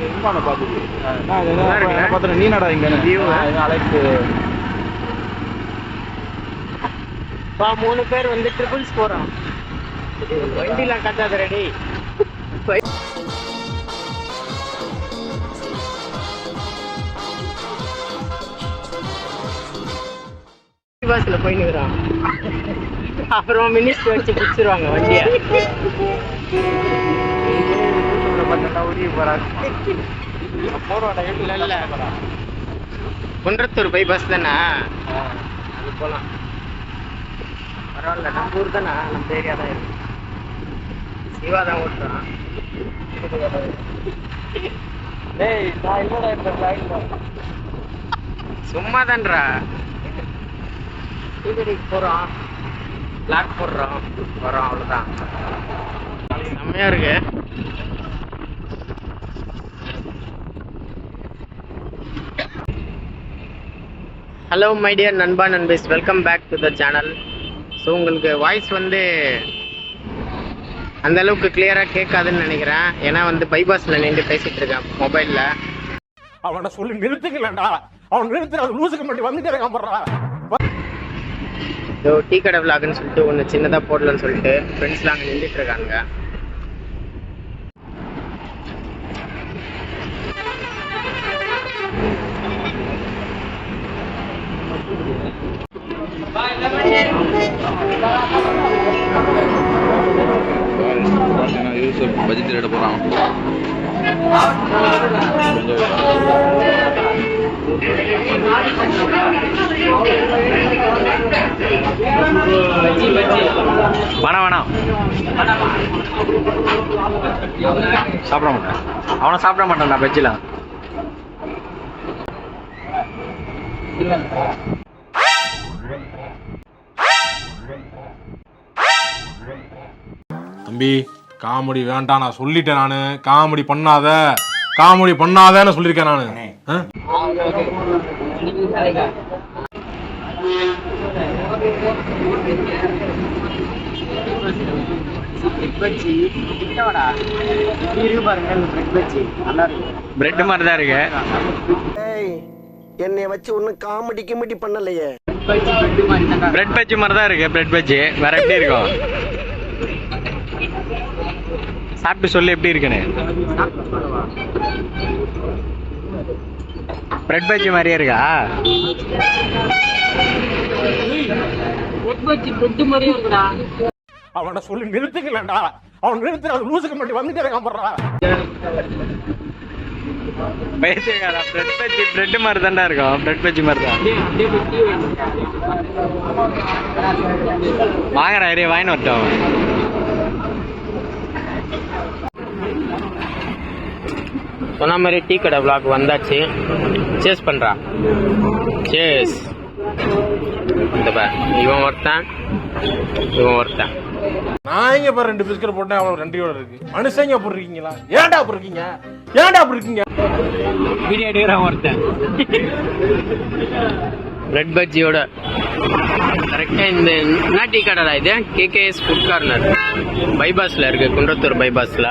இம்பான பார்த்துக்கு பார்த்தேன். நீ நடா இங்கே அழைப்பு 3 பேர் வந்து ட்ரிபிள்ஸ் போகிறோம். வண்டிலாம் கட்டாத ரெடி. பஸ்ல போயின்னுக்குறான். அப்புறம் மினிஸ்டர் வச்சு பிடிச்சிருவாங்க வண்டியை. குன்றத்தூர் பைபாஸ் தானே, அது போகலாம். பரவாயில்ல, நம்ம ஊர் தானே, நம்ம ஏரியா தான் இருக்கு. சிவா தான் ஓட்டுறான். சும்மா தான்றா டீக்கடைக்கு போகிறோம், பிளாக் போடுறோம், வரோம், அவ்வளோதான். செம்மையாக இருக்கு. ஹலோ மை டியர் நண்பா நண்பீஸ், welcome back to the channel. So உங்களுக்கு வாய்ஸ் வந்து அந்த அளவுக்கு கிளியராக கேட்காதுன்னு நினைக்கிறேன். ஏன்னா வந்து பைபாஸில் நின்று பேசிகிட்டு இருக்கேன் மொபைலில். அவனை சொல்லி நிறுத்துக்கலடா, அவன் நிறுத்து, அது லூசுக்கு மட்டும் வந்துட்டே இருக்கான். ஸோ டீ கடை விலாகுன்னு சொல்லிட்டு ஒன்று சின்னதாக போடலன்னு சொல்லிட்டு ஃப்ரெண்ட்ஸ்லாம் அங்கே நின்றுட்டு இருக்காங்க. பஜ்ஜி தேட போறான். வேணாம் சாப்பிட மாட்டேன், அவனை சாப்பிட மாட்டான்டா பஜ்ஜிலாம். தம்பி காமெடி வேண்டாம், நான் சொல்லிட்டேன். நானு காமெடி பண்ணாதன்னு சொல்லியிருக்கேன் நானு. பிரெட் மாதிரி தான் இருக்கு. என்னை வச்சு ஒன்னும் காமெடி பண்ணலையே. பிரெட் பஜ்ஜி மாதிரி தான் இருக்கு. பிரெட் பஜ்ஜி வேற எப்படி இருக்கும்? சாப்பிட்டு சொல்லு எப்படி இருக்குன்னு. பிரெட் பஜ்ஜி மாதிரியே இருக்கா? அவனை சொல்லி நிறுத்துக்கலடா, அவன் நிறுத்து, அது லூசுக்கு மட்டும் வந்துட்டே இருக்கான். பேசிக்காரா, பிரெட் பஜ்ஜி பிரெட் மாதிரி தான்டா இருக்கும். பிரெட் பஜ்ஜி மாதிரி தான். வாங்குறா, இரு வாங்கின்னு வரட்டும். சொன்ன மாதிரி டீ கடை விளாக் வந்தாச்சு. சேஸ் பண்றா, சேஸ். இவன் ஒருத்தன், இவன் ஒருத்தன். நான் இங்க பாரு 2 பிஸ்கட் போட்டேன், அவ்வளவு 2 இருக்கு. மனுஷங்க அப்படி இருக்கீங்களா? ஏன்டா அப்படி இருக்கீங்க? வீடியோ எடுக்கிறான் ஒருத்தன் பிரெட் பஜ்ஜியோட. கரெக்டா இந்த என்ன டீ கடைடா இது? KKS ஃபுட் கார்னர் பைபாஸ்ல இருக்கு, குன்றத்தூர் பைபாஸ்ல.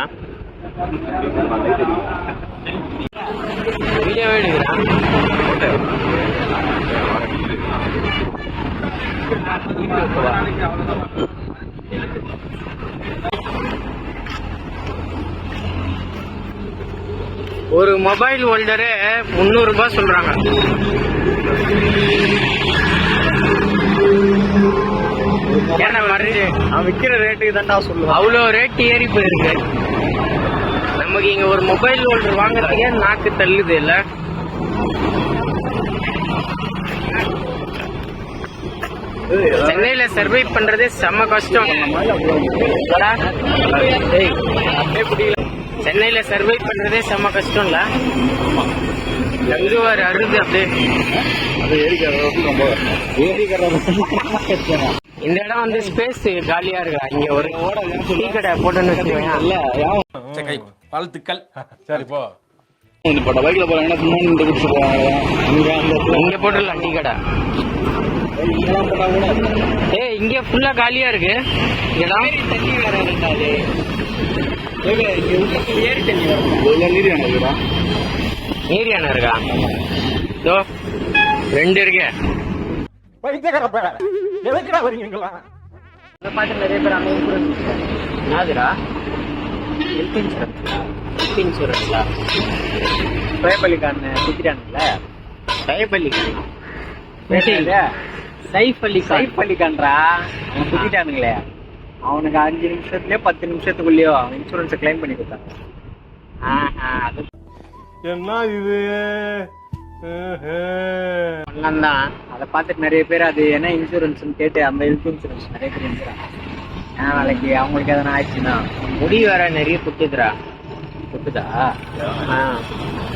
வீடியோ எடுக்கிறான். ஒரு மொபைல் ஹோல்டரு 300 ரூபாய் சொல்றாங்க. ஏன்னா அவன் விற்கிற ரேட்டுக்கு தான்டா சொல்லுவான். அவ்வளோ ரேட் ஏறி போயிருக்கு. நமக்கு இங்க ஒரு மொபைல் ஹோல்டர் வாங்குறதுக்கே நாக்கு தள்ளுது இல்ல. சென்னையில சர்வை பண்றதே செம்ம கஷ்டம். சென்னையில சர்வை பண்றதே செம்ம கஷ்டம் இல்ல. தங்குவார் அருது அப்படியே. இந்த இடம் வந்து ஸ்பேஸ் காலியா இருக்கா? இங்க ஒரு டீ கடை போட்டோன்னு வச்சுக்கோங்க. வாழ்த்துக்கள். சரி போ. பைக்ல போறாங்கன்னா இங்க போட்டுடலாம் டீ கடை. ஏய் இங்க ஃபுல்லா காலியா இருக்கு இடம் தண்ணி வேற இருக்காது ஏரி தண்ணி வரும் நீர் யானை இருக்கா இதோ 2 இருக்கு எதுக்குடா வரீங்களா அதை பார்த்து நிறைய பேர் அங்கே என்னதுடா ஹெல்த் இன்சூரன்ஸா சைஃப் அலிகான் குத்திட்டானுங்களே சைஃப் அலிகான்ரா அவன் குத்திட்டானுங்களே அவனுக்கு 5 நிமிஷத்துலயோ 10 நிமிஷத்துக்குள்ளேயோ இன்சூரன்ஸை கிளைம் பண்ணி கொடுத்தாங்க. அது என்ன இது தான் அதை பார்த்துட்டு நிறைய பேர் அது என்ன இன்சூரன்ஸ் கேட்டு அந்த ஹெல்த் இன்சூரன்ஸ் நிறைய பேர் இருக்கிறாங்க. ஏன்னா நாளைக்கு அவங்களுக்கு எதனா ஆயிடுச்சுன்னா முடி வேற நிறைய குத்துதுடா. குத்துதா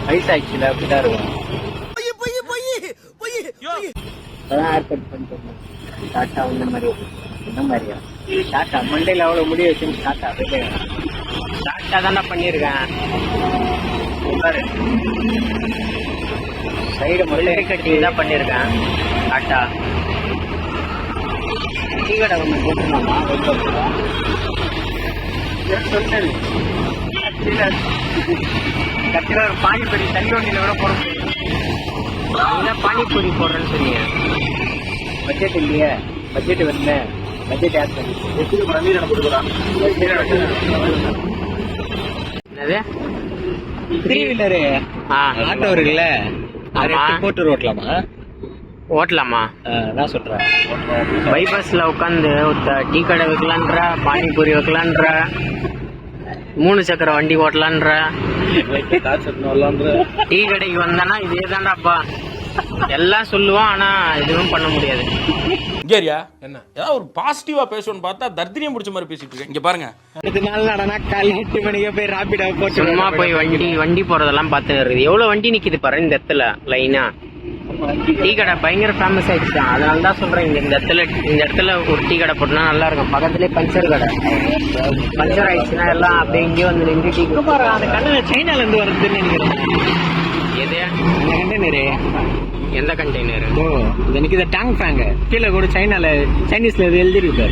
வயசாயிடுச்சுல அப்படிதான் இருக்கும். ஹேர்கட் பண்ணிட்டு டாட்டா இந்த மாதிரி என்ன மாதிரியா டாட்டா மண்டையில் அவ்வளோ முடி வச்சுன்னு டாட்டா டாட்டா தானே பண்ணியிருக்கேன். பாரு சைடு மட்டும் கட்டி தான் பண்ணியிருக்கேன். டாட்டா டீ கடை ஒன்று போட்டுருந்தாமா சொன்னது கட்டில ஒரு பானிபூரி தண்ணி வண்டியில் கூட போட முடியும். நீதான் பானிபூரி போடுறேன்னு சொன்னீங்க. பட்ஜெட் இல்லையே பட்ஜெட் வரல பட்ஜெட் ஆட் பண்ணி என்னது 3-வீலரு ஆட்டோ இருக்குல்ல போட்டு ஓட்டலாமா ஓட்டலாமா நான் சொல்றேன். பைபாஸ்ல உட்காந்து டீ கடை வைக்கலான்ற பானிபூரி வைக்கலான்ற 3 சக்கர வண்டி ஓட்டலான்ற டீ கடைக்கு வந்தானா இதே தான்டாப்பா எல்லாம் சொல்லுவான். ஆனா எதுவும் பண்ண முடியாது. கேரியா என்ன ஏதாவது ஒரு பாசிட்டிவா பேசணும்னு பார்த்தா தர்தினியம் பிடிச்ச மாதிரி பேசிட்டு இருக்கேன். இங்க பாருங்க அடுத்த நாள் நடனா காலை 8 மணிக்கு போய் ராபிடா போட்டு சும்மா போய் வண்டி போறதெல்லாம் பார்த்து இருக்குது. எவ்வளவு வண்டி நிக்குது பாரு இந்த இடத்துல லைனா. டீ கடை பயங்கர ஃபேமஸ் ஆயிடுச்சு. அதனால தான் சொல்றேன் இந்த இடத்துல ஒரு டீ கடை போட்டோம்னா நல்லா இருக்கும். பக்கத்துலேயே பஞ்சர் கடை. பஞ்சர் ஆயிடுச்சுன்னா எல்லாம் அப்படியே இங்கேயே வந்து நின்று டீ அந்த கண்டெய்னர் சைனால இருந்து வருதுன்னு நினைக்கிறேன். எது அந்த கண்டெய்னரு எந்த கண்டெய்னர்? எனக்கு இதை டேங்க் ஃபேங்க கீழே கூட சைனீஸ்ல இது எழுதிருக்கு.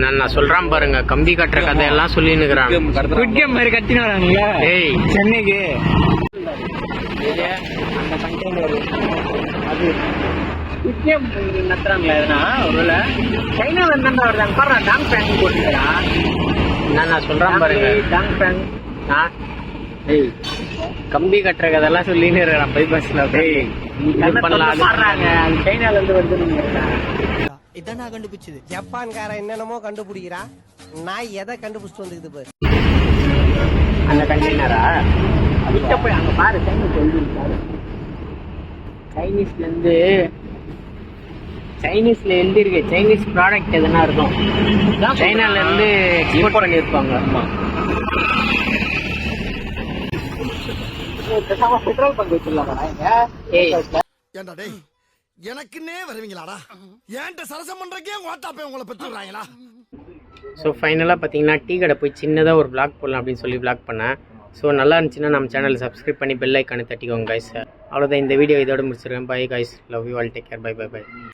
நான் சொல்றான் பாருங்க கம்பி கட்டுற கதையெல்லாம் சொல்லி நிக்கிறான் மாதிரி கட்டின்னு வராங்க. ஏய் சென்னைக்கு அந்த கண்டெய்னர் அது நத்துறாங்களா எதுனா ஒருவேளை சைனால இருந்தா வருதாங்க பாரு. டேங்க் ஃபேங் போட்டுக்கிறா நான் சொல்றான் பாருங்க டேங்க் ஃபேங். ஏய் கம்பி கட்டுற கதெல்லாம் சொல்லின்னு இருக்கிறான் பைபாஸ்ல. பண்ணலாங்க சைனால இருந்து வந்து இதான் நான் கண்டுபிடிச்சது. ஜப்பான்கார என்னென்னமோ கண்டுபிடிக்கிறா, நான் எதை கண்டுபிடிச்சிட்டு வந்துக்குது பாரு. அந்த கண்டெய்னரா கிட்ட போய் அங்க பாரு சைனீஸ்ல எழுதிருக்கு. சைனீஸ் ப்ராடக்ட் எதுனா இருக்கும். சைனால இருந்து எக்ஸ்போர்ட் பண்ணிருப்பாங்க. பெட்ரோல் பங்க் வச்சிடலாம். எனக்குன்னே வருவீங்களாடா? ஏன்ட்ட சரசம் பண்றக்கே ஓட்டாப்பே உங்களை பெற்றுறாங்களா? ஸோ ஃபைனலாக பார்த்தீங்கன்னா டீ கடை போய் சின்னதாக ஒரு vlog போடலாம் அப்படின்னு சொல்லி vlog பண்ணேன். ஸோ நல்லா இருந்துச்சுன்னா நம்ம சேனலை சப்ஸ்கிரைப் பண்ணி பெல் ஐக்கானை தட்டிக்கோங்க கைஸ். அவ்வளோதான் இந்த வீடியோ இதோட முடிச்சிருக்கேன். Bye guys, love you all, take care, bye bye by.